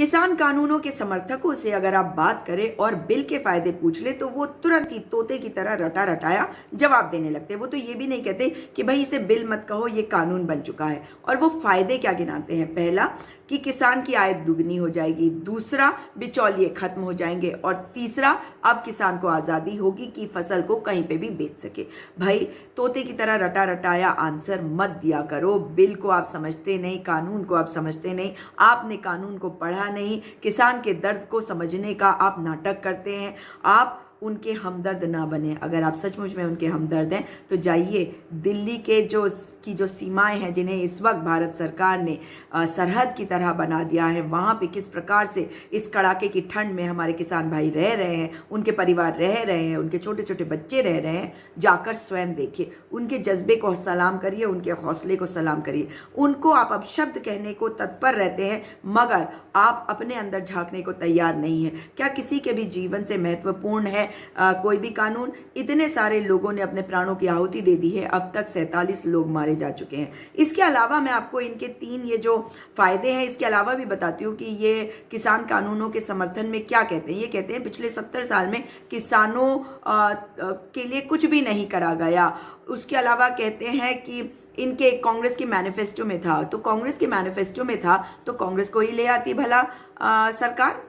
किसान कानूनों के समर्थकों से अगर आप बात करें और बिल के फायदे पूछ ले तो वो तुरंत ही तोते की तरह रटा रटाया जवाब देने लगते हैं। वो तो ये भी नहीं कहते कि भाई इसे बिल मत कहो, ये कानून बन चुका है। और वो फायदे क्या गिनाते हैं? पहला कि किसान की आय दुगनी हो जाएगी, दूसरा बिचौलिए खत्म हो जाएंगे, और तीसरा अब किसान को आज़ादी होगी कि फसल को कहीं पे भी बेच सके। भाई तोते की तरह रटा रटाया आंसर मत दिया करो। बिल को आप समझते नहीं, कानून को आप समझते नहीं, आपने कानून को पढ़ा नहीं, किसान के दर्द को समझने का आप नाटक करते हैं। आप उनके हमदर्द ना बने। अगर आप सचमुच में उनके हमदर्द हैं तो जाइए दिल्ली के जो सीमाएं हैं, जिन्हें इस वक्त भारत सरकार ने सरहद की तरह बना दिया है, वहाँ पे किस प्रकार से इस कड़ाके की ठंड में हमारे किसान भाई रह रहे हैं, उनके परिवार रह रहे हैं, उनके छोटे छोटे बच्चे रह रहे हैं, जाकर स्वयं देखिए। उनके जज्बे को सलाम करिए, उनके हौसले को सलाम करिए। उनको आप अब शब्द कहने को तत्पर रहते हैं, मगर आप अपने अंदर झांकने को तैयार नहीं है। क्या किसी के भी जीवन से महत्वपूर्ण है कोई भी कानून? इतने सारे लोगों ने अपने प्राणों की आहुति दे दी है, अब तक 47 लोग मारे जा चुके हैं। इसके अलावा मैं आपको इनके 3 ये जो फायदे हैं, इसके अलावा भी बताती हूँ कि ये किसान कानूनों के समर्थन में क्या कहते हैं। ये कहते हैं पिछले 70 साल में किसानों के लिए कुछ भी नहीं करा गया। उसके अलावा कहते हैं कि इनके कांग्रेस के मैनिफेस्टो में था, तो कांग्रेस के मैनिफेस्टो में था तो कांग्रेस को ही ले आती, भला सरकार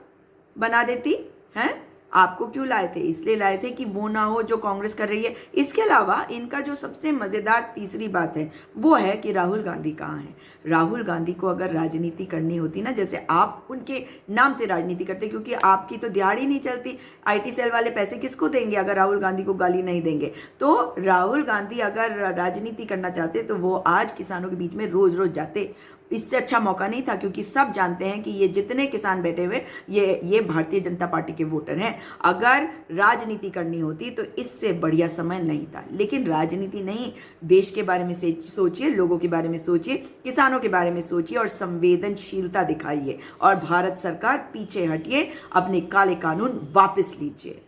बना देती हैं। आपको क्यों लाए थे? इसलिए लाए थे कि वो ना हो जो कांग्रेस कर रही है। इसके अलावा इनका जो सबसे मजेदार तीसरी बात है वो है कि राहुल गांधी कहाँ हैं। राहुल गांधी को अगर राजनीति करनी होती ना, जैसे आप उनके नाम से राजनीति करते, क्योंकि आपकी तो दिहाड़ी नहीं चलती, IT सेल वाले पैसे किसको देंगे अगर राहुल गांधी को गाली नहीं देंगे? तो राहुल गांधी अगर राजनीति करना चाहते तो वो आज किसानों के बीच में रोज रोज जाते। इससे अच्छा मौका नहीं था, क्योंकि सब जानते हैं कि ये जितने किसान बैठे हुए ये भारतीय जनता पार्टी के वोटर हैं। अगर राजनीति करनी होती तो इससे बढ़िया समय नहीं था। लेकिन राजनीति नहीं, देश के बारे में सोचिए, लोगों के बारे में सोचिए, किसानों के बारे में सोचिए और संवेदनशीलता दिखाइए। और भारत सरकार पीछे हटिए, अपने काले कानून वापस लीजिए।